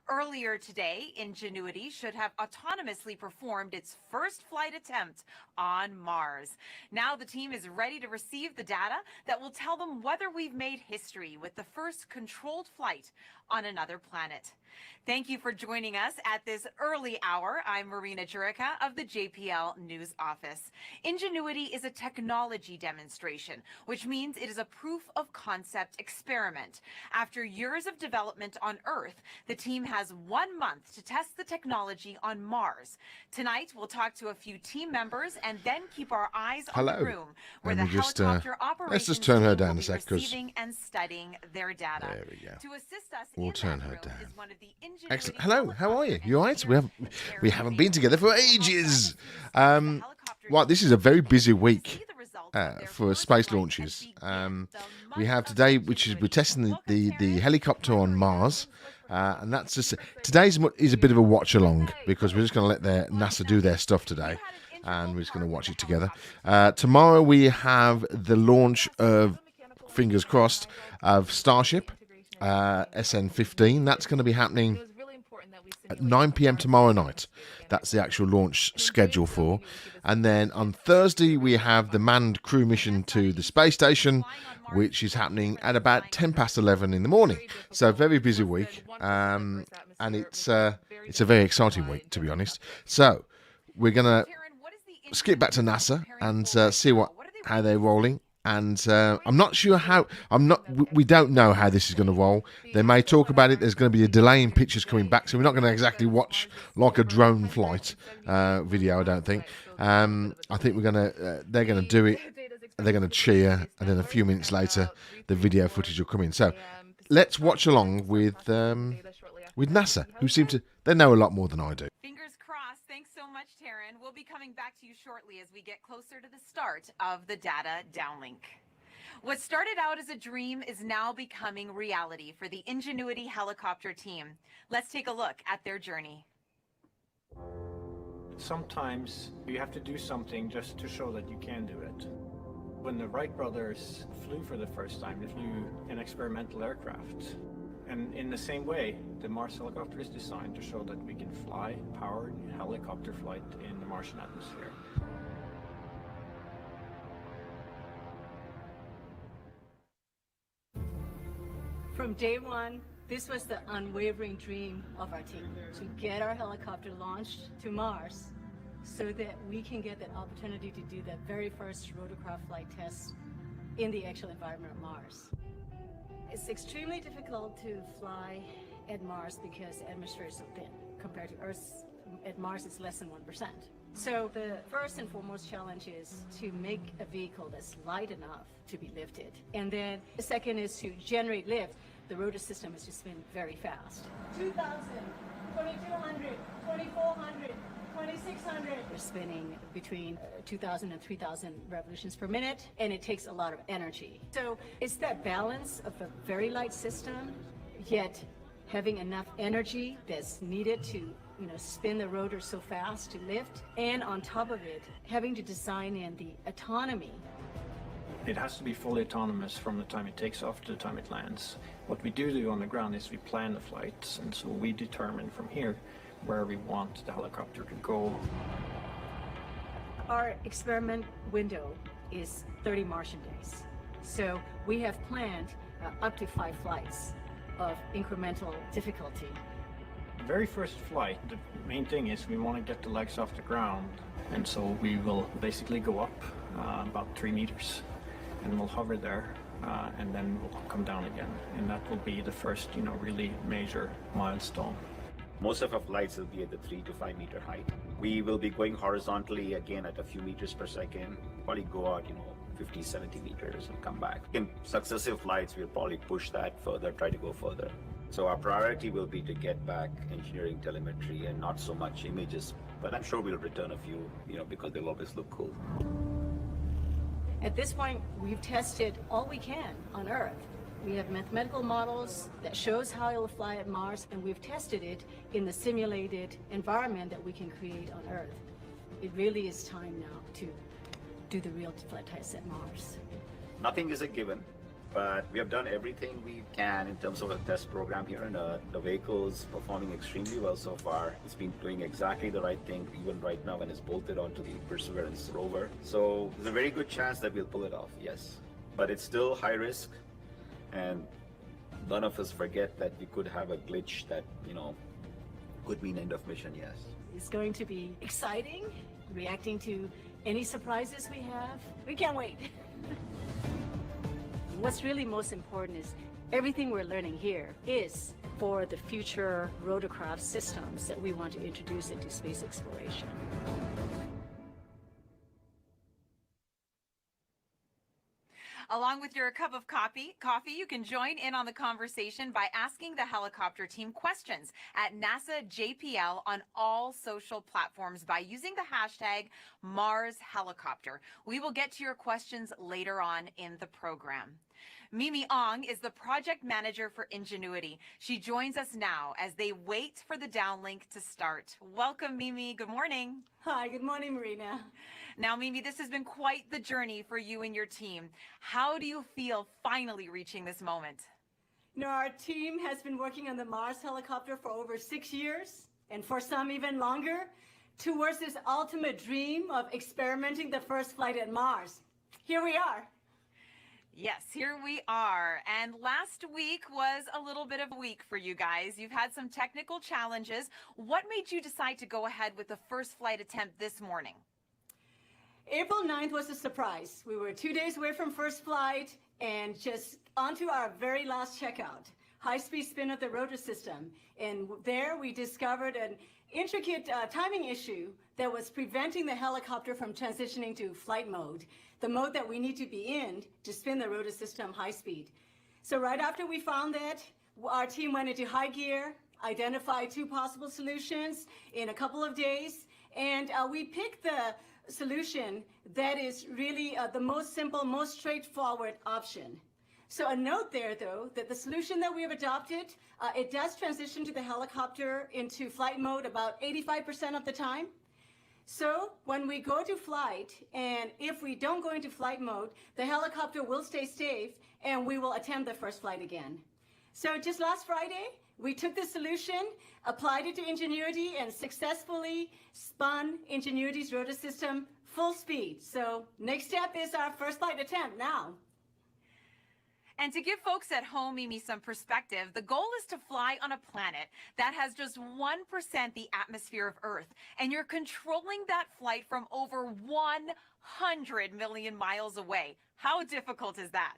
Earlier today, Ingenuity should have autonomously performed its first flight attempt on Mars. Now the team is ready to receive the data that will tell them whether we've made history with the first controlled flight on another planet. Thank you for joining us at this early hour. I'm Marina Jurica of the JPL News Office. Ingenuity is a technology demonstration, which means it is a proof of concept experiment. After years of development on Earth, the team has 1 month to test the technology on Mars. Tonight, we'll talk to a few team members and then keep our eyes on the room where the helicopter operations team will be receiving and studying their data. There we go. To assist us We'll in turn that her room down. is one of the Ingenuity Excellent. Hello, how are you? You all right? helicopter We haven't been together for ages. The Right, helicopter this is a very busy team week to see the results of their for first space flight launches. and begin the We have month of today, which is we're Ingenuity. testing Welcome, the Taryn. helicopter on Primary Mars. actions And that's just today's is a bit of a watch along because we're just going to let NASA do their stuff today, and we're just going to watch it together. Tomorrow we have the launch of, fingers crossed, of Starship SN15. That's going to be happening at 9 p.m. tomorrow night. That's the actual launch schedule for. And then on Thursday, we have the manned crew mission to the space station, which is happening at about 10 past 11 in the morning. So a very busy week. And it's a very exciting week, to be honest. So we're going to skip back to NASA and see how they're rolling. And I'm not sure how. We don't know how this is going to roll. They may talk about it. There's going to be a delay in pictures coming back, so we're not going to exactly watch like a drone flight video. I don't think. I think we're going to. They're going to do it. They're going to cheer, and then a few minutes later, the video footage will come in. So let's watch along with NASA, who seem to they know a lot more than I do. Fingers crossed. Thanks so much, Taryn. We'll be coming back to you shortly as we get closer to the start of the data downlink. What started out as a dream is now becoming reality for the Ingenuity helicopter team. Let's take a look at their journey. Sometimes you have to do something just to show that you can do it. When the Wright brothers flew for the first time, they flew an experimental aircraft. And in the same way, the Mars helicopter is designed to show that we can fly powered helicopter flight in the Martian atmosphere. From day one, this was the unwavering dream of our team, to get our helicopter launched to Mars so that we can get that opportunity to do that very first rotorcraft flight test in the actual environment of Mars. It's extremely difficult to fly at Mars because the atmosphere is so thin. Compared to Earth, at Mars it's less than 1%. So the first and foremost challenge is to make a vehicle that's light enough to be lifted. And then the second is to generate lift. The rotor system has just been very fast. 2,000, 2,200, 2,400, 2,600. We're spinning between 2,000 and 3,000 revolutions per minute, and it takes a lot of energy. So it's that balance of a very light system, yet having enough energy that's needed to spin the rotor so fast to lift, and on top of it, having to design in the autonomy. It has to be fully autonomous from the time it takes off to the time it lands. What we do on the ground is we plan the flights, and so we determine from here where we want the helicopter to go. Our experiment window is 30 Martian days. So we have planned up to 5 flights of incremental difficulty. The very first flight, the main thing is we want to get the legs off the ground, and so we will basically go up about 3 meters, and we'll hover there, and then we'll come down again, and that will be the first, really major milestone. Most of our flights will be at the 3 to 5 meter height. We will be going horizontally again at a few meters per second, probably go out, 50, 70 meters and come back. In successive flights, we'll probably push that further, try to go further. So our priority will be to get back engineering telemetry and not so much images, but I'm sure we'll return a few, because they'll always look cool. At this point, we've tested all we can on Earth. We have mathematical models that shows how it will fly at Mars, and we've tested it in the simulated environment that we can create on Earth. It really is time now to do the real flight tests at Mars. Nothing is a given, but we have done everything we can in terms of a test program here on Earth. The vehicle is performing extremely well so far. It's been doing exactly the right thing even right now when it's bolted onto the Perseverance rover. So there's a very good chance that we'll pull it off, yes. But it's still high risk, and none of us forget that we could have a glitch that, could mean end of mission, yes. It's going to be exciting, reacting to any surprises we have. We can't wait. What's really most important is everything we're learning here is for the future rotorcraft systems that we want to introduce into space exploration. Along with your cup of coffee, you can join in on the conversation by asking the helicopter team questions at NASA JPL on all social platforms by using the hashtag MarsHelicopter. We will get to your questions later on in the program. Mimi Ong is the project manager for Ingenuity. She joins us now as they wait for the downlink to start. Welcome, Mimi. Good morning. Hi, good morning, Marina. Now, Mimi, this has been quite the journey for you and your team. How do you feel finally reaching this moment? Our team has been working on the Mars helicopter for over 6 years, and for some even longer, towards this ultimate dream of experimenting the first flight at Mars. Here we are. Yes, here we are. And last week was a little bit of a week for you guys. You've had some technical challenges. What made you decide to go ahead with the first flight attempt this morning? April 9th was a surprise. We were 2 days away from first flight and just onto our very last checkout, high-speed spin of the rotor system. And there we discovered an intricate timing issue that was preventing the helicopter from transitioning to flight mode, the mode that we need to be in to spin the rotor system high speed. So right after we found that, our team went into high gear, identified 2 possible solutions in a couple of days, and we picked the solution that is really the most simple, most straightforward option. So a note there, though, that the solution that we have adopted, it does transition to the helicopter into flight mode about 85% of the time. So when we go to flight, and if we don't go into flight mode, the helicopter will stay safe, and we will attempt the first flight again. So just last Friday, we took this solution, applied it to Ingenuity, and successfully spun Ingenuity's rotor system full speed. So next step is our first flight attempt now. And to give folks at home, Mimi, some perspective, the goal is to fly on a planet that has just 1% the atmosphere of Earth. And you're controlling that flight from over 100 million miles away. How difficult is that?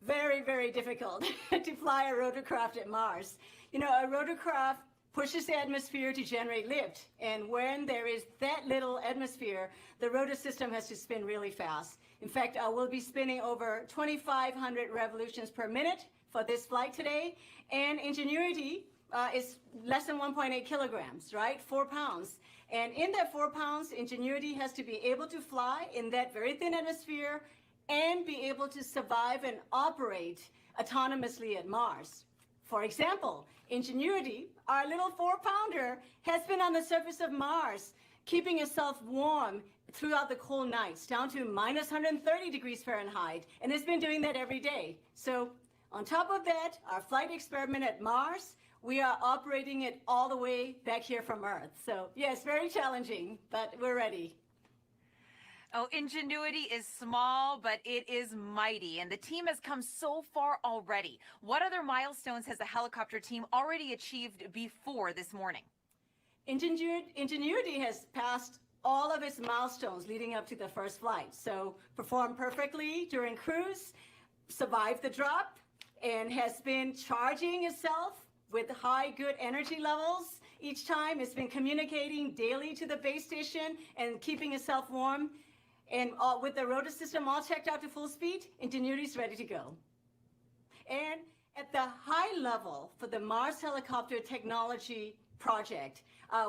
Very, very difficult to fly a rotorcraft at Mars. A rotorcraft pushes the atmosphere to generate lift. And when there is that little atmosphere, the rotor system has to spin really fast. In fact, we'll be spinning over 2,500 revolutions per minute for this flight today. And Ingenuity is less than 1.8 kilograms, right? 4 pounds. And in that 4 pounds, Ingenuity has to be able to fly in that very thin atmosphere and be able to survive and operate autonomously at Mars. For example, Ingenuity, our little 4-pounder, has been on the surface of Mars, keeping itself warm throughout the cold nights, down to minus 130 degrees Fahrenheit, and it's been doing that every day. So on top of that, our flight experiment at Mars, we are operating it all the way back here from Earth. So yeah, it's very challenging, but we're ready. Oh, Ingenuity is small, but it is mighty, and the team has come so far already. What other milestones has the helicopter team already achieved before this morning? Ingenuity has passed all of its milestones leading up to the first flight. So performed perfectly during cruise, survived the drop, and has been charging itself with high good energy levels. Each time it's been communicating daily to the base station and keeping itself warm. And with the rotor system all checked out to full speed, Ingenuity's ready to go. And at the high level for the Mars helicopter technology project,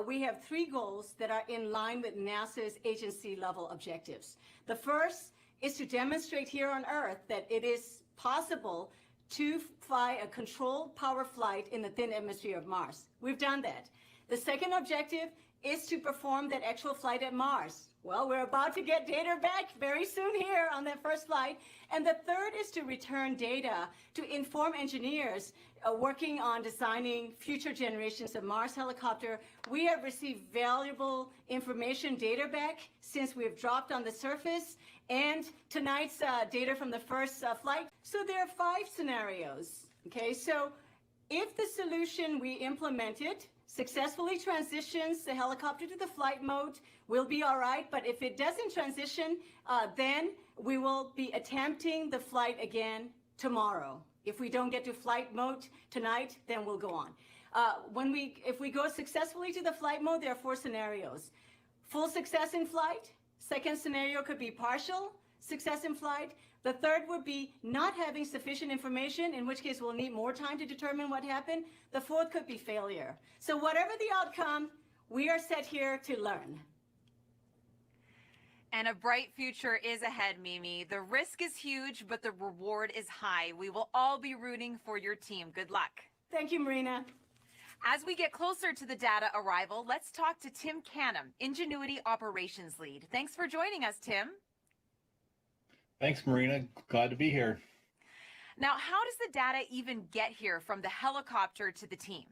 we have 3 goals that are in line with NASA's agency level objectives. The first is to demonstrate here on Earth that it is possible to fly a controlled power flight in the thin atmosphere of Mars. We've done that. The second objective is to perform that actual flight at Mars, Well, we're about to get data back very soon here on that first flight. And the third is to return data to inform engineers working on designing future generations of Mars helicopter. We have received valuable information data back since we've dropped on the surface, and tonight's data from the first flight. So there are 5 scenarios. Okay, so if the solution we implemented successfully transitions the helicopter to the flight mode, we'll be all right. But if it doesn't transition, then we will be attempting the flight again tomorrow. If we don't get to flight mode tonight, then we'll go on. If we go successfully to the flight mode, there are 4 scenarios. Full success in flight. Second scenario could be partial success in flight. The third would be not having sufficient information, in which case we'll need more time to determine what happened. The fourth could be failure. So whatever the outcome, we are set here to learn. And a bright future is ahead, Mimi. The risk is huge, but the reward is high. We will all be rooting for your team. Good luck. Thank you, Marina. As we get closer to the data arrival, let's talk to Tim Canham, Ingenuity Operations Lead. Thanks for joining us, Tim. Thanks, Marina. Glad to be here. Now, how does the data even get here from the helicopter to the team?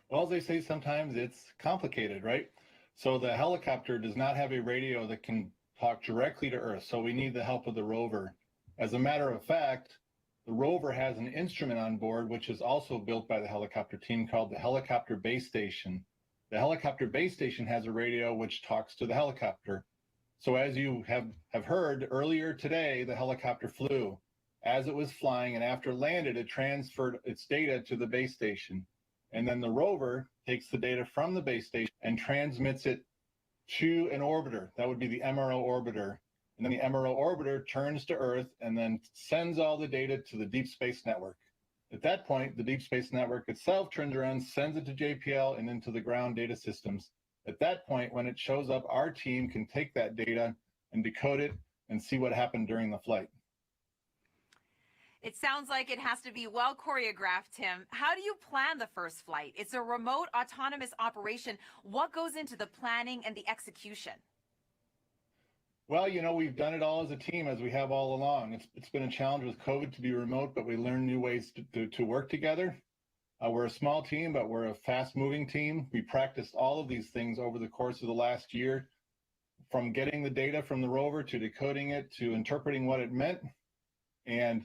Well, as they say, sometimes it's complicated, right? So the helicopter does not have a radio that can talk directly to Earth, so we need the help of the rover. As a matter of fact, the rover has an instrument on board, which is also built by the helicopter team, called the Helicopter Base Station. The Helicopter Base Station has a radio which talks to the helicopter. So as you have heard earlier today, the helicopter flew. As it was flying and after landed, it transferred its data to the base station. And then the rover takes the data from the base station and transmits it to an orbiter. That would be the MRO orbiter. And then the MRO orbiter turns to Earth and then sends all the data to the Deep Space Network. At that point, the Deep Space Network itself turns around, sends it to JPL and into the ground data systems. At that point, when it shows up, our team can take that data and decode it and see what happened during the flight. It sounds like it has to be well choreographed, Tim. How do you plan the first flight? It's a remote autonomous operation. What goes into the planning and the execution? Well, you know, we've done it all as a team, as we have all along. It's been a challenge with COVID to be remote, but we learned new ways to work together. We're a small team, but we're a fast-moving team. We practiced all of these things over the course of the last year, from getting the data from the rover to decoding it to interpreting what it meant. And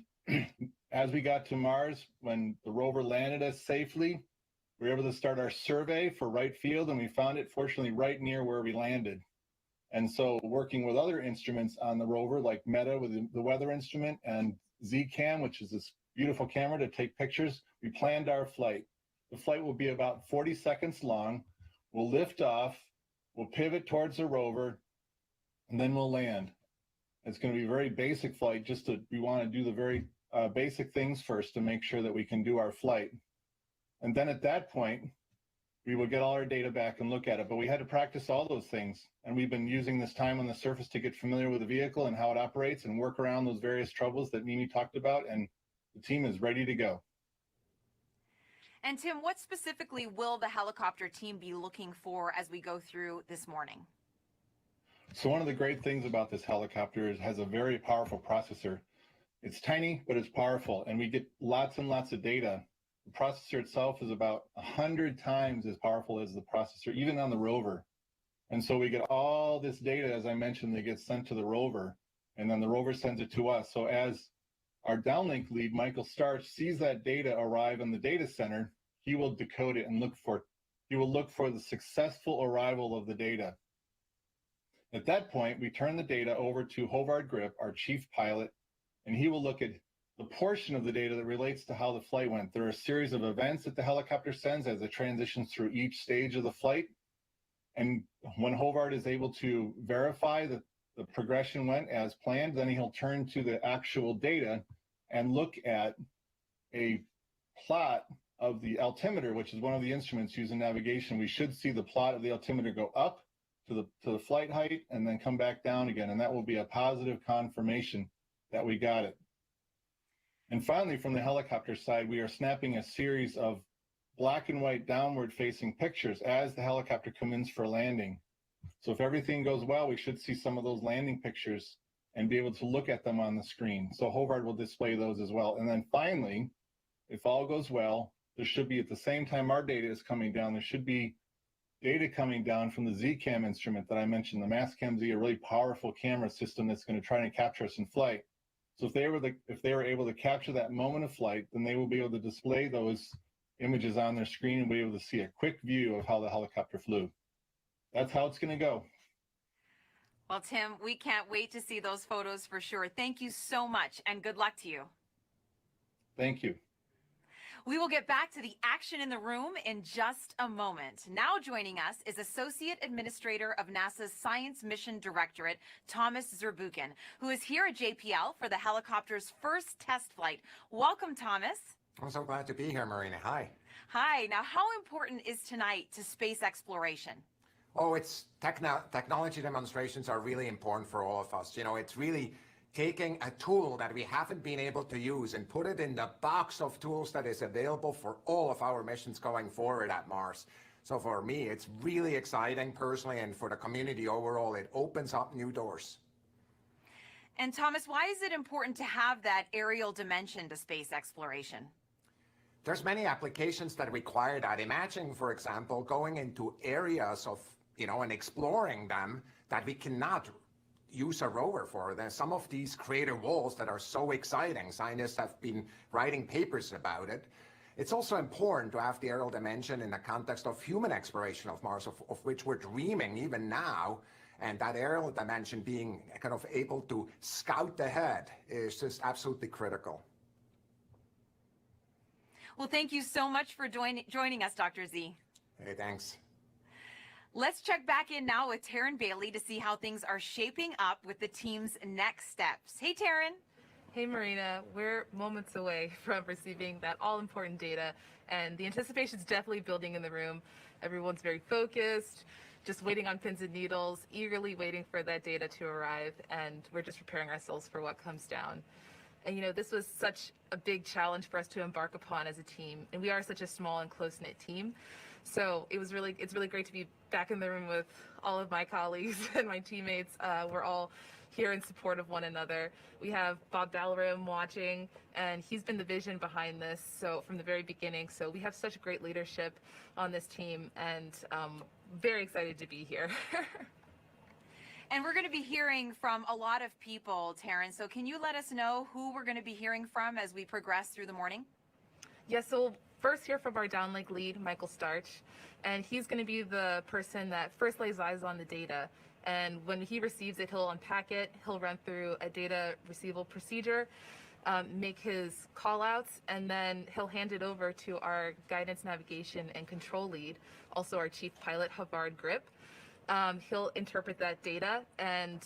as we got to Mars, when the rover landed us safely, we were able to start our survey for right field, and we found it, fortunately, right near where we landed. And so working with other instruments on the rover, like META with the weather instrument and Z-Cam, which is this beautiful camera to take pictures, we planned our flight. The flight will be about 40 seconds long. We'll lift off, we'll pivot towards the rover, and then we'll land. It's going to be a very basic flight. We want to do the very basic things first to make sure that we can do our flight. And then at that point, we will get all our data back and look at it. But we had to practice all those things. And we've been using this time on the surface to get familiar with the vehicle and how it operates and work around those various troubles that Mimi talked about. And the team is ready to go. And Tim, what specifically will the helicopter team be looking for as we go through this morning? So one of the great things about this helicopter is it has a very powerful processor. It's tiny, but it's powerful, and we get lots and lots of data. The processor itself is about 100 times as powerful as the processor, even on the rover. And so we get all this data, as I mentioned, that gets sent to the rover, and then the rover sends it to us. So as our downlink lead, Michael Starch, sees that data arrive in the data center, he will decode it and look for the successful arrival of the data. At that point, we turn the data over to Hovard Grip, our chief pilot, and he will look at the portion of the data that relates to how the flight went. There are a series of events that the helicopter sends as it transitions through each stage of the flight. And when Hovard is able to verify that the progression went as planned, then he'll turn to the actual data and look at a plot of the altimeter, which is one of the instruments used in navigation. We should see the plot of the altimeter go up to the flight height and then come back down again. And that will be a positive confirmation that we got it. And finally, from the helicopter side, we are snapping a series of black and white downward facing pictures as the helicopter comes in for landing. So if everything goes well, we should see some of those landing pictures and be able to look at them on the screen. So Hobart will display those as well. And then finally, if all goes well, there should be, at the same time our data is coming down, there should be data coming down from the Z-Cam instrument that I mentioned, the Mastcam Z, a really powerful camera system that's going to try and capture us in flight. So if they were able to capture that moment of flight, then they will be able to display those images on their screen and be able to see a quick view of how the helicopter flew. That's how it's going to go. Well, Tim, we can't wait to see those photos for sure. Thank you so much, and good luck to you. Thank you. We will get back to the action in the room in just a moment. Now joining us is Associate Administrator of NASA's Science Mission Directorate, Thomas Zurbuchen, who is here at JPL for the helicopter's first test flight. Welcome, Thomas. I'm so glad to be here, Marina. Hi. Hi. Now, how important is tonight to space exploration? Oh, technology demonstrations are really important for all of us. You know, it's really taking a tool that we haven't been able to use and put it in the box of tools that is available for all of our missions going forward at Mars. So for me, it's really exciting personally, and for the community overall, it opens up new doors. And Thomas, why is it important to have that aerial dimension to space exploration? There's many applications that require that. Imagine, for example, going into areas of, and exploring them that we cannot use a rover for. There's some of these crater walls that are so exciting. Scientists have been writing papers about it. It's also important to have the aerial dimension in the context of human exploration of Mars, of which we're dreaming even now. And that aerial dimension being kind of able to scout ahead is just absolutely critical. Well, thank you so much for joining us, Dr. Z. Hey, thanks. Let's check back in now with Taryn Bailey to see how things are shaping up with the team's next steps. Hey, Taryn. Hey, Marina. We're moments away from receiving that all-important data, and the anticipation is definitely building in the room. Everyone's very focused, just waiting on pins and needles, eagerly waiting for that data to arrive, and we're just preparing ourselves for what comes down. And this was such a big challenge for us to embark upon as a team, and we are such a small and close-knit team. So it's really great to be back in the room with all of my colleagues and my teammates. We're all here in support of one another. We have Bob Ballerim watching, and he's been the vision behind this from the very beginning. So we have such great leadership on this team, and very excited to be here. And we're going to be hearing from a lot of people, Taryn. So can you let us know who we're going to be hearing from as we progress through the morning? Yes, so we'll first hear from our downlink lead, Michael Starch, and he's going to be the person that first lays eyes on the data. And when he receives it, he'll unpack it, he'll run through a data receival procedure, make his call outs, and then he'll hand it over to our guidance, navigation, and control lead, also our chief pilot, Havard Grip. He'll interpret that data and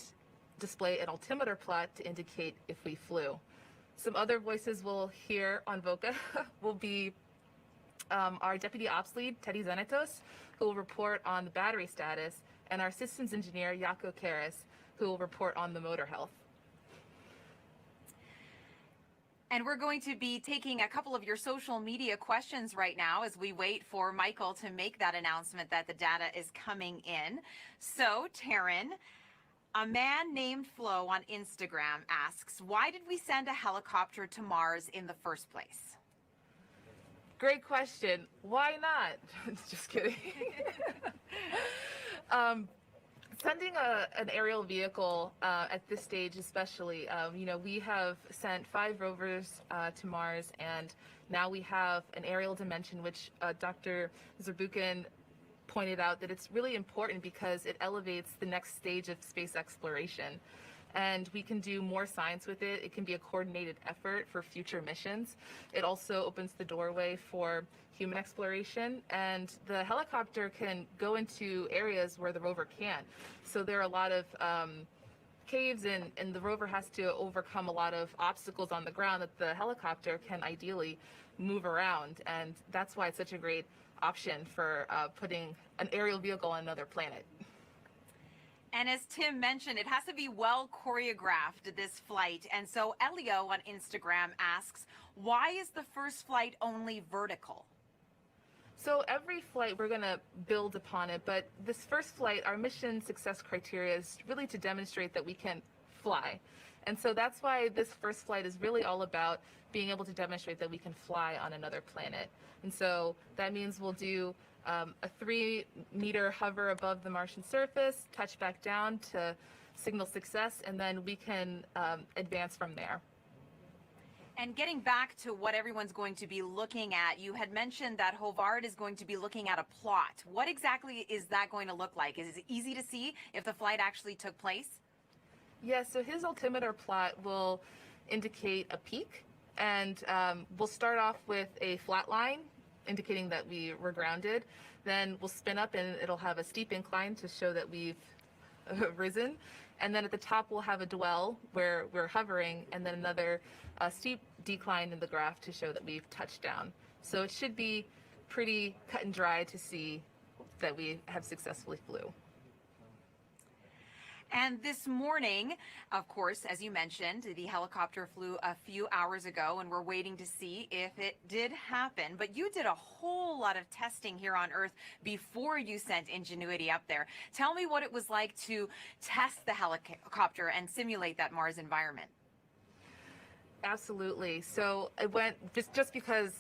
display an altimeter plot to indicate if we flew. Some other voices we'll hear on VOCA will be our deputy ops lead, Teddy Zenitos, who will report on the battery status, and our systems engineer, Jaco Karas, who will report on the motor health. And we're going to be taking a couple of your social media questions right now as we wait for Michael to make that announcement that the data is coming in. So, Taryn, a man named Flo on Instagram asks, why did we send a helicopter to Mars in the first place? Great question. Why not? Just kidding. Sending an aerial vehicle at this stage especially, we have sent 5 rovers to Mars, and now we have an aerial dimension, which Dr. Zurbuchen pointed out that it's really important because it elevates the next stage of space exploration. And we can do more science with it. It can be a coordinated effort for future missions. It also opens the doorway for human exploration, and the helicopter can go into areas where the rover can't. So there are a lot of caves, and the rover has to overcome a lot of obstacles on the ground that the helicopter can ideally move around. And that's why it's such a great option for putting an aerial vehicle on another planet. And as Tim mentioned, it has to be well choreographed, this flight. And so Elio on Instagram asks, why is the first flight only vertical? So every flight, we're going to build upon it, but this first flight, our mission success criteria is really to demonstrate that we can fly. And so that's why this first flight is really all about being able to demonstrate that we can fly on another planet. And so that means we'll do a 3-meter hover above the Martian surface, touch back down to signal success, and then we can advance from there. And getting back to what everyone's going to be looking at, you had mentioned that Hovard is going to be looking at a plot. What exactly is that going to look like? Is it easy to see if the flight actually took place? Yes, so his altimeter plot will indicate a peak, and we'll start off with a flat line indicating that we were grounded. Then we'll spin up and it'll have a steep incline to show that we've risen. And then at the top we'll have a dwell where we're hovering, and then another steep decline in the graph to show that we've touched down. So it should be pretty cut and dry to see that we have successfully flew. And this morning, of course, as you mentioned, the helicopter flew a few hours ago, and we're waiting to see if it did happen. But you did a whole lot of testing here on Earth before you sent Ingenuity up there. Tell me what it was like to test the helicopter and simulate that Mars environment. Absolutely. So it went just because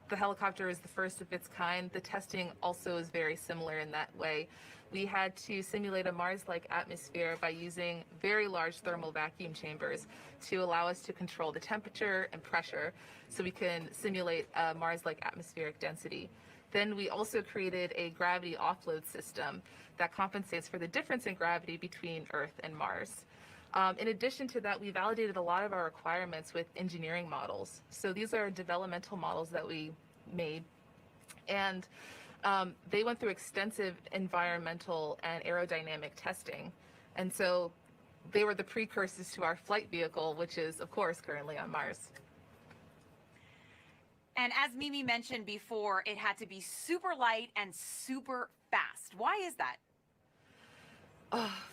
the helicopter is the first of its kind, the testing also is very similar in that way. We had to simulate a Mars-like atmosphere by using very large thermal vacuum chambers to allow us to control the temperature and pressure so we can simulate a Mars-like atmospheric density. Then we also created a gravity offload system that compensates for the difference in gravity between Earth and Mars. In addition to that, we validated a lot of our requirements with engineering models. So these are developmental models that we made, and they went through extensive environmental and aerodynamic testing. And so they were the precursors to our flight vehicle, which is, of course, currently on Mars. And as Mimi mentioned before, it had to be super light and super fast. Why is that?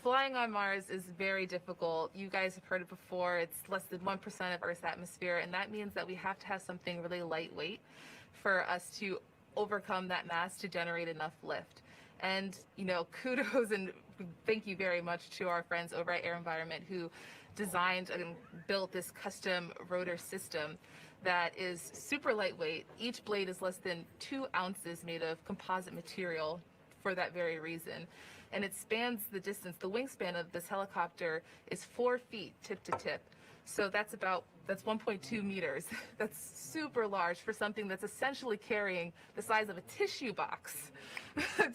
Flying on Mars is very difficult. You guys have heard it before. It's less than 1% of Earth's atmosphere, and that means that we have to have something really lightweight for us to overcome that mass to generate enough lift. And, you know, kudos and thank you very much to our friends over at Air Environment who designed and built this custom rotor system that is super lightweight. Each blade is less than 2 ounces made of composite material for that very reason. And it spans the distance. The wingspan of this helicopter is 4 feet tip to tip. So that's 1.2 meters. That's super large for something that's essentially carrying the size of a tissue box,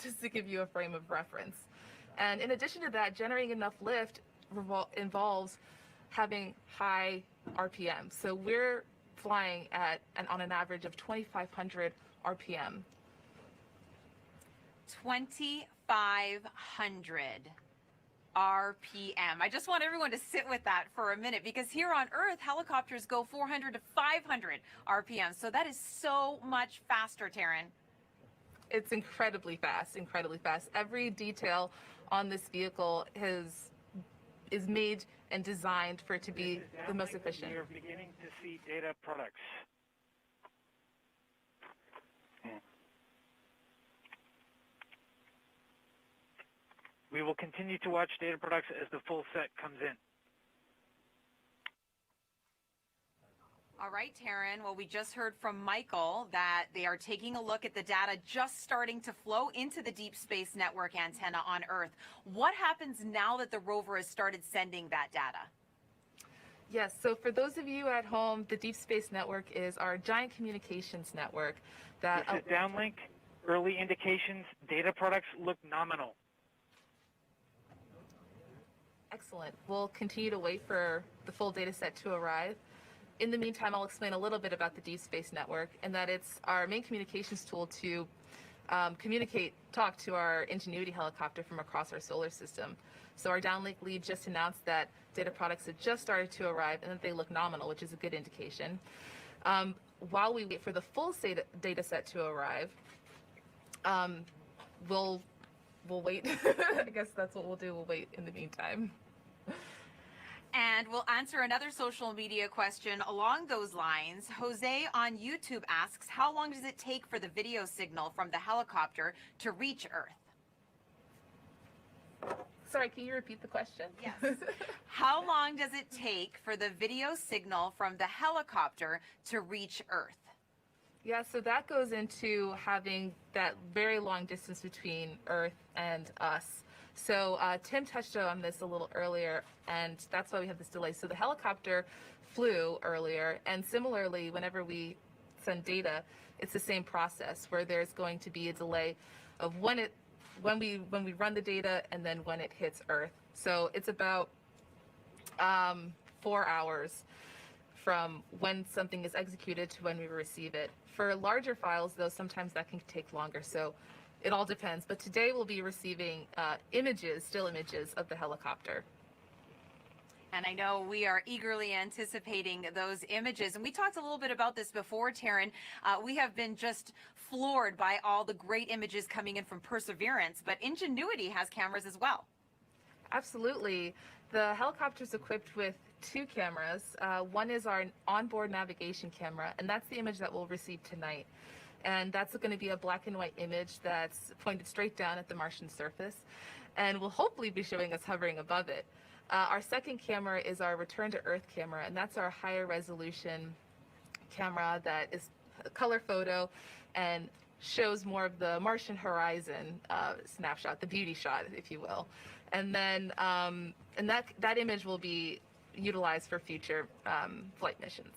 just to give you a frame of reference. And in addition to that, generating enough lift involves having high RPM. So we're flying at on an average of 2,500 RPM. 2,500 RPM. I just want everyone to sit with that for a minute, because here on Earth, helicopters go 400 to 500 RPM. So that is so much faster, Taryn. It's incredibly fast, incredibly fast. Every detail on this vehicle is made and designed for it to be the most efficient. You're beginning to see data products. We will continue to watch data products as the full set comes in. All right, Taryn. Well, we just heard from Michael that they are taking a look at the data just starting to flow into the Deep Space Network antenna on Earth. What happens now that the rover has started sending that data? Yes, so for those of you at home, the Deep Space Network is our giant communications network. This is downlink. Early indications, data products look nominal. Excellent. We'll continue to wait for the full data set to arrive. In the meantime, I'll explain a little bit about the Deep Space Network, and that it's our main communications tool to talk to our Ingenuity helicopter from across our solar system. So our downlink lead just announced that data products have just started to arrive and that they look nominal, which is a good indication. While we wait for the full data set to arrive, we'll wait. I guess that's what we'll do. We'll wait in the meantime. And we'll answer another social media question along those lines. Jose on YouTube asks, how long does it take for the video signal from the helicopter to reach Earth? Sorry, can you repeat the question? Yes. How long does it take for the video signal from the helicopter to reach Earth? Yeah, so that goes into having that very long distance between Earth and us. So Tim touched on this a little earlier, and that's why we have this delay. So the helicopter flew earlier, and similarly, whenever we send data, it's the same process where there's going to be a delay of when we run the data and then when it hits Earth. So it's about 4 hours from when something is executed to when we receive it. For larger files, though, sometimes that can take longer. So it all depends. But today we'll be receiving still images of the helicopter. And I know we are eagerly anticipating those images. And we talked a little bit about this before, Taryn. We have been just floored by all the great images coming in from Perseverance, but Ingenuity has cameras as well. Absolutely. The helicopter is equipped with 2 cameras. One is our onboard navigation camera, and that's the image that we'll receive tonight. And that's going to be a black and white image that's pointed straight down at the Martian surface, and will hopefully be showing us hovering above it. Our second camera is our return to Earth camera, and that's our higher resolution camera that is a color photo and shows more of the Martian horizon snapshot, the beauty shot, if you will. And then and that image will be utilized for future flight missions.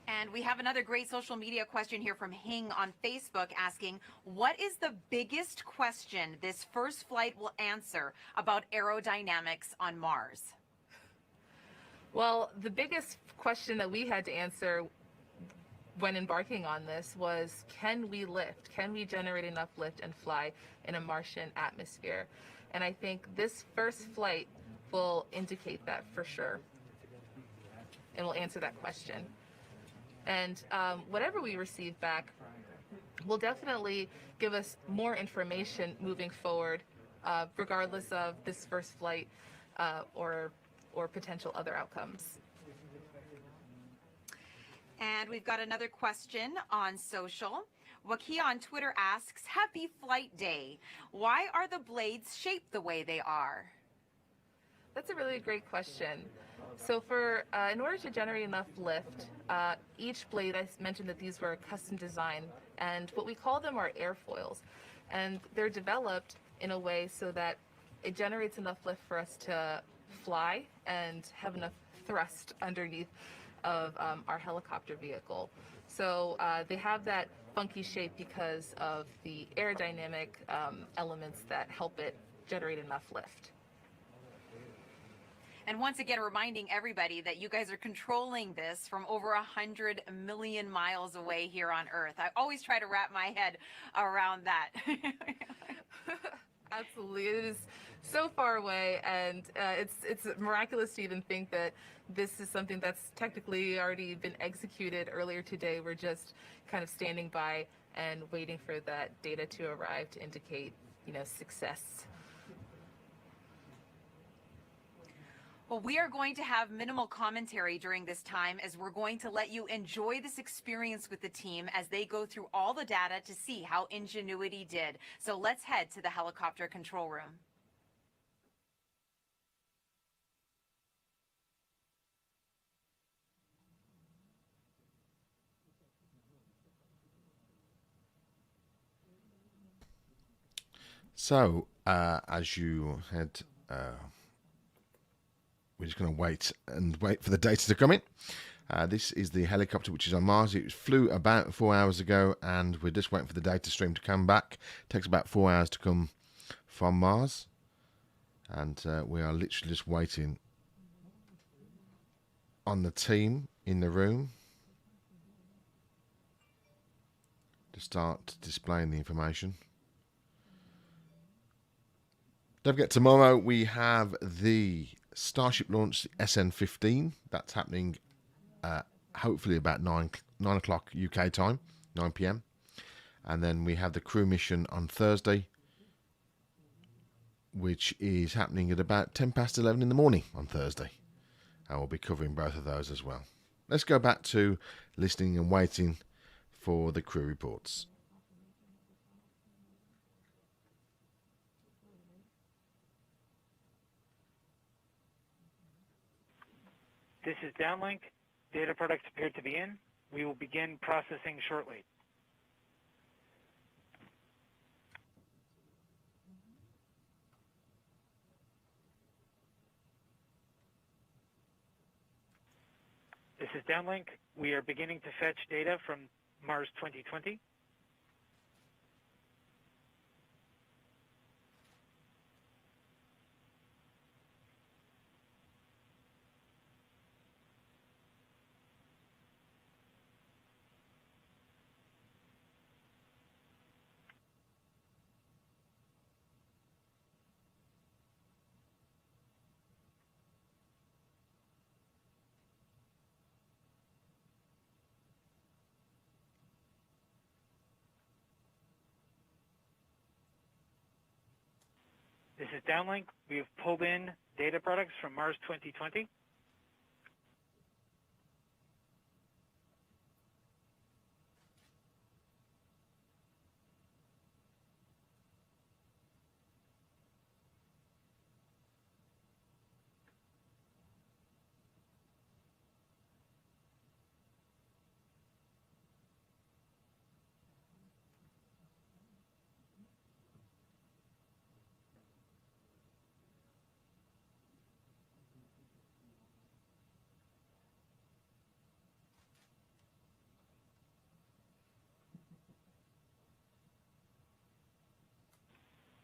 And we have another great social media question here from Hing on Facebook asking, what is the biggest question this first flight will answer about aerodynamics on Mars? Well, the biggest question that we had to answer when embarking on this was, can we lift? Can we generate enough lift and fly in a Martian atmosphere? And I think this first flight will indicate that for sure, and will answer that question. And whatever we receive back will definitely give us more information moving forward, regardless of this first flight or potential other outcomes. And we've got another question on social. Waki on Twitter asks, happy flight day. Why are the blades shaped the way they are? That's a really great question. So in order to generate enough lift, each blade, I mentioned that these were custom designed, and what we call them are airfoils. And they're developed in a way so that it generates enough lift for us to fly and have enough thrust underneath of our helicopter vehicle. So they have that funky shape because of the aerodynamic elements that help it generate enough lift. And once again, reminding everybody that you guys are controlling this from over 100 million miles away here on Earth. I always try to wrap my head around that. Absolutely. It is so far away, and it's miraculous to even think that this is something that's technically already been executed earlier today. We're just kind of standing by and waiting for that data to arrive to indicate, success. Well, we are going to have minimal commentary during this time as we're going to let you enjoy this experience with the team as they go through all the data to see how Ingenuity did. So let's head to the helicopter control room. So, as you had, we're just going to wait for the data to come in. This is the helicopter which is on Mars. It flew about 4 hours ago, and we're just waiting for the data stream to come back. It takes about 4 hours to come from Mars, and we are literally just waiting on the team in the room to start displaying the information. Don't forget, tomorrow we have the Starship launch, SN15. That's happening hopefully about 9 o'clock UK time, 9 p.m. And then we have the crew mission on Thursday, which is happening at about 10 past 11 in the morning on Thursday. and we'll be covering both of those as well. Let's go back to listening and waiting for the crew reports. This is downlink. Data products appear to be in. We will begin processing shortly. This is downlink. We are beginning to fetch data from Mars 2020. This is downlink. We have pulled in data products from Mars 2020.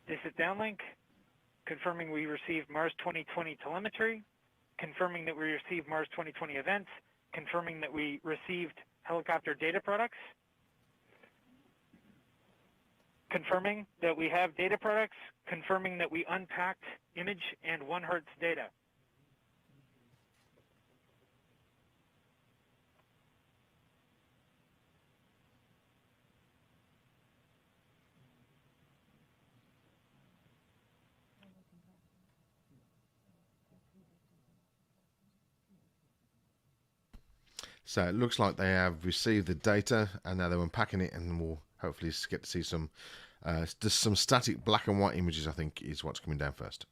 This is downlink, confirming we received Mars 2020 telemetry, confirming that we received Mars 2020 events, confirming that we received helicopter data products, confirming that we have data products, confirming that we unpacked image and 1 Hertz data. So it looks like they have received the data and now they're unpacking it, and we'll hopefully get to see some just some static black and white images, I think, is what's coming down first.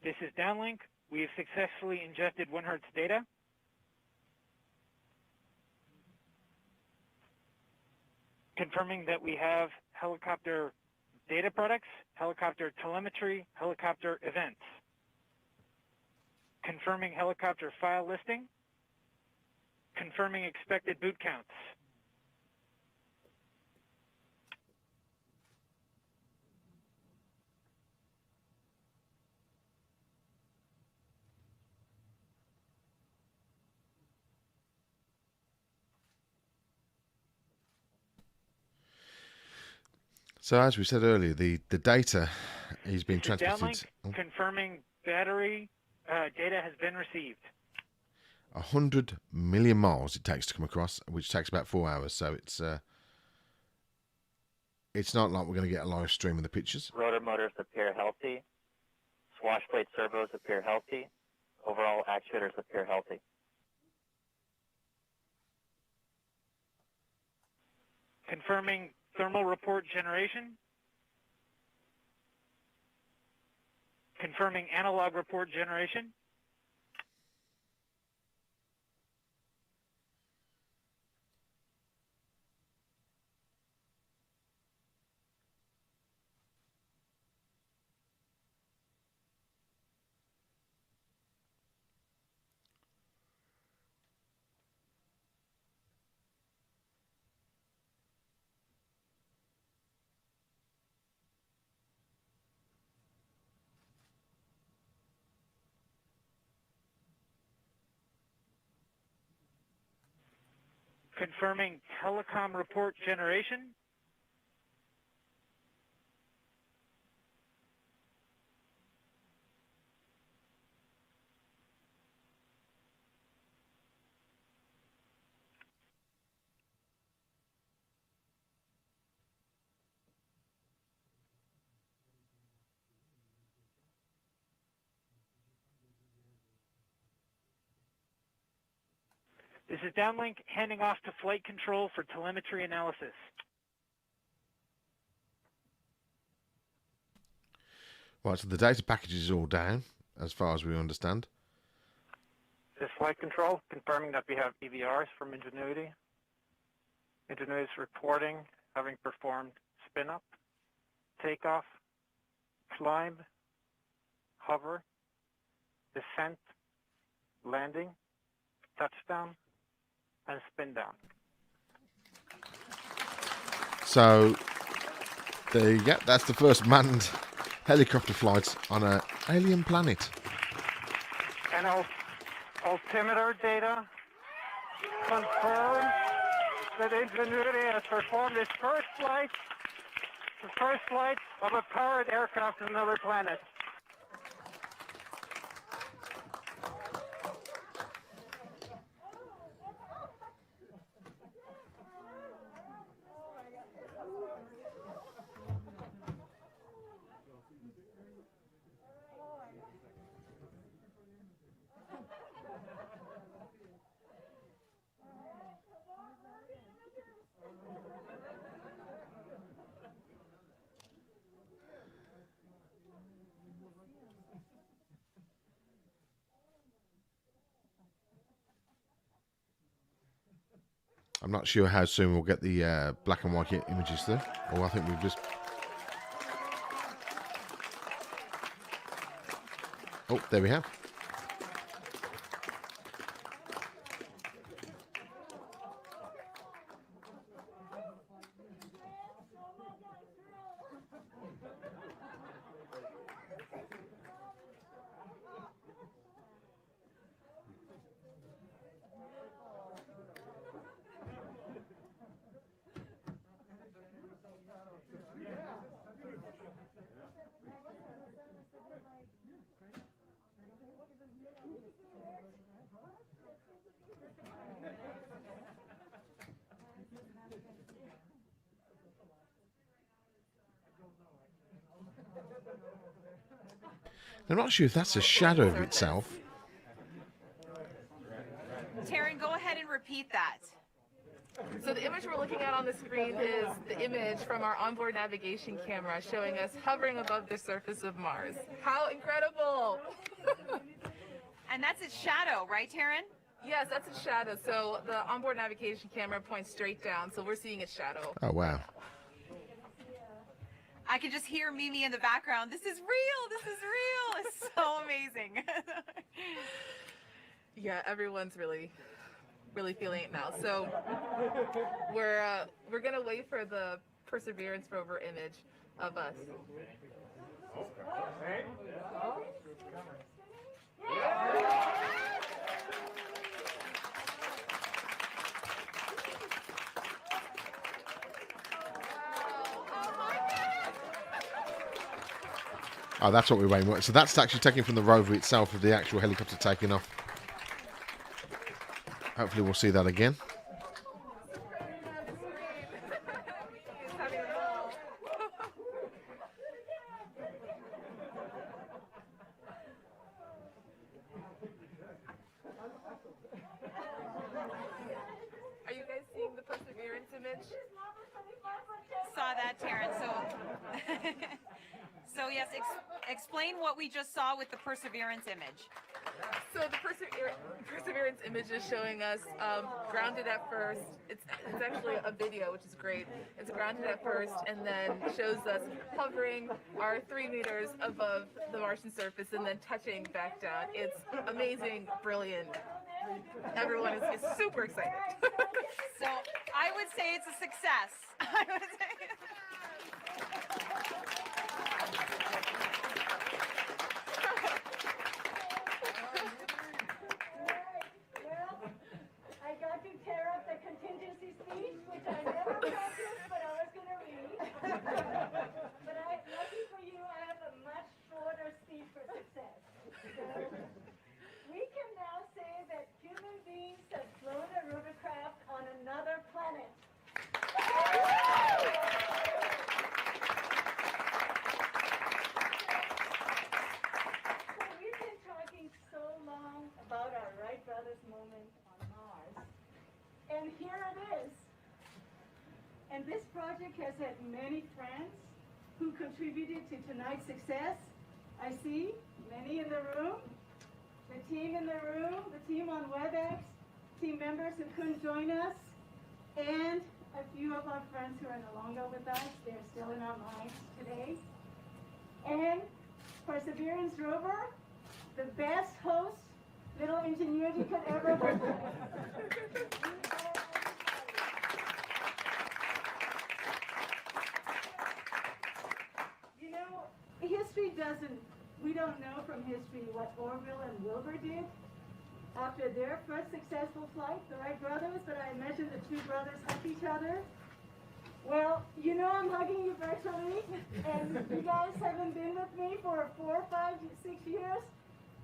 This is downlink. We have successfully ingested 1 Hertz data. Confirming that we have helicopter data products, helicopter telemetry, helicopter events. Confirming helicopter file listing. Confirming expected boot counts. So as we said earlier, the data is being This is transmitted. downlink, confirming battery data has been received. 100 million miles it takes to come across, which takes about 4 hours. So it's not like we're going to get a live stream of the pictures. Rotor motors appear healthy. Swash plate servos appear healthy. Overall actuators appear healthy. Confirming thermal report generation. Confirming analog report generation. Confirming telecom report generation. This is downlink handing off to flight control for telemetry analysis. Right, so the data package is all down, as far as we understand. This flight control, confirming that we have EVRs from Ingenuity. Ingenuity is reporting having performed spin-up, takeoff, climb, hover, descent, landing, touchdown, and spin down. So there you go. That's the first manned helicopter flights on an alien planet. And altimeter data confirms that Ingenuity has performed its first flight, the first flight of a powered aircraft to another planet. I'm not sure how soon we'll get the black and white images through. Or I think we've just... Oh, there we have. I'm not sure if that's a shadow of itself. Taryn, go ahead and repeat that. So the image we're looking at on the screen is the image from our onboard navigation camera showing us hovering above the surface of Mars. How incredible! And that's its shadow, right, Taryn? Yes, that's its shadow. So the onboard navigation camera points straight down, so we're seeing its shadow. Oh, wow. I can just hear Mimi in the background. This is real. This is real. It's so amazing. Yeah, everyone's really feeling it now. So we're gonna wait for the Perseverance rover image of us. Oh, that's what we're waiting for. So that's actually taken from the rover itself, of the actual helicopter taking off. Hopefully we'll see that again. Are you guys seeing the Perseverance image? Saw that, Taryn. So yes, explain what we just saw with the Perseverance image. So the Perseverance image is showing us grounded at first. It's actually a video, which is great. It's grounded at first, and then shows us hovering our 3 meters above the Martian surface, and then touching back down. It's amazing, brilliant. Everyone is super excited. So I would say it's a success. I would say. I got to tear up the contingency And here it is. And this project has had many friends who contributed to tonight's success. I see many in the room, the team in the room, the team on WebEx, team members who couldn't join us, and a few of our friends who are no longer with us. They're still in our minds today. And Perseverance Rover, the best host little Ingenuity could ever work with. You know, history doesn't, we don't know from history what Orville and Wilbur did after their first successful flight, the Wright brothers, but I imagine the two brothers hugged each other. Well, you know I'm hugging you virtually, and you guys haven't been with me for 4, 5, 6 years.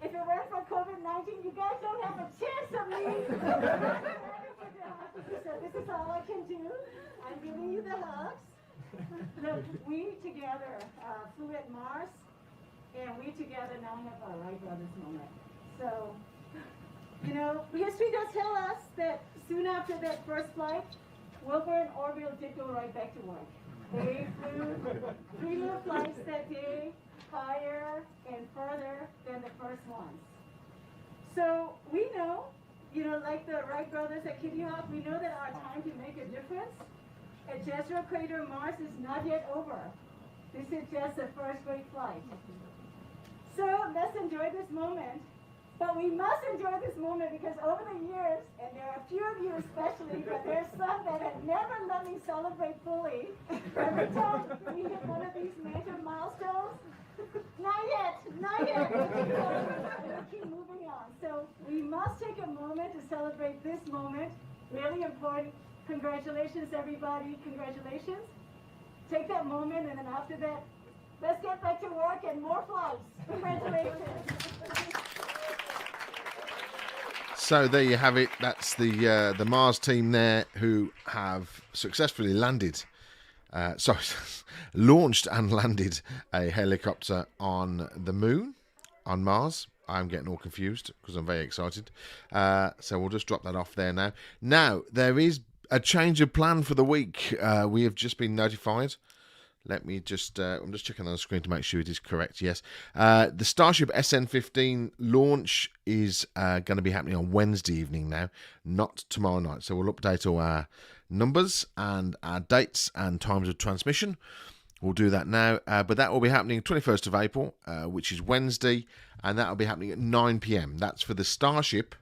If it weren't for COVID-19, you guys don't have a chance of me. So this is all I can do. I'm giving you the hugs. Look, we together flew at Mars, and we together now have our Wright brothers moment. So, you know, history does tell us that soon after that first flight, Wilbur and Orville did go right back to work. They flew 3 more flights that day, higher and further than the first ones. So we know, you know, like the Wright brothers at Kitty Hawk, we know that our time to make a difference at Jezero Crater Mars is not yet over. This is just the first great flight. So let's enjoy this moment. But we must enjoy this moment because over the years, and there are a few of you especially, but there's some that have never let me celebrate fully. Every time we hit one of these major milestones, not yet. We'll keep moving on. So we must take a moment to celebrate this moment. Really important. Congratulations, everybody. Congratulations. Take that moment, and then after that, let's get back to work and more flights. Congratulations. So there you have it. That's the Mars team there who have successfully launched and landed a helicopter on the moon, on Mars. I'm getting all confused because I'm very excited. So we'll just drop that off there now. Now, there is a change of plan for the week. We have just been notified. Let me just, I'm just checking on the screen to make sure it is correct. Yes. The Starship SN15 launch is going to be happening on Wednesday evening now, not tomorrow night. So we'll update all our numbers and our dates and times of transmission. We'll do that now. But that will be happening 21st of April, which is Wednesday. And that will be happening at 9 p.m. That's for the Starship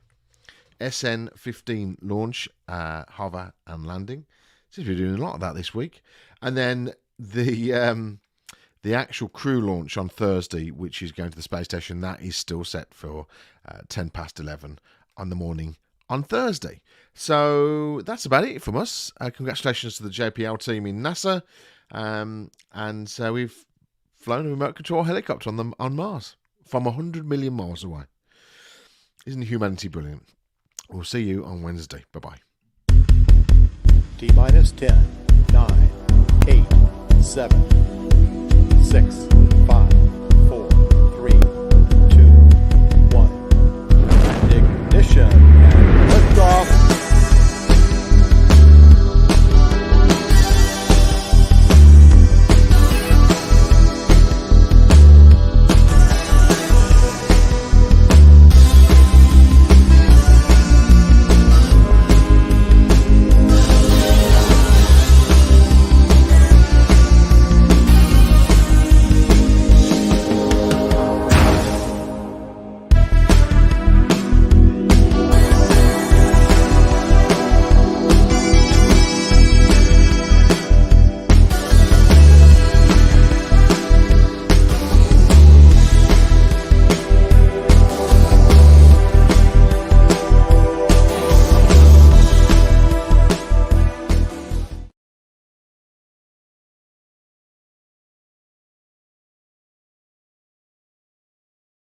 SN15 launch, hover and landing. Seems to be doing a lot of that this week. And then the actual crew launch on Thursday, which is going to the space station, that is still set for 10 past 11 on the morning on Thursday. So that's about it from us. Congratulations to the JPL team in NASA. And so we've flown a remote control helicopter on Mars from 100 million miles away. Isn't humanity brilliant? We'll see you on Wednesday. Bye-bye. T-minus 10, 9, 8, 7, 6,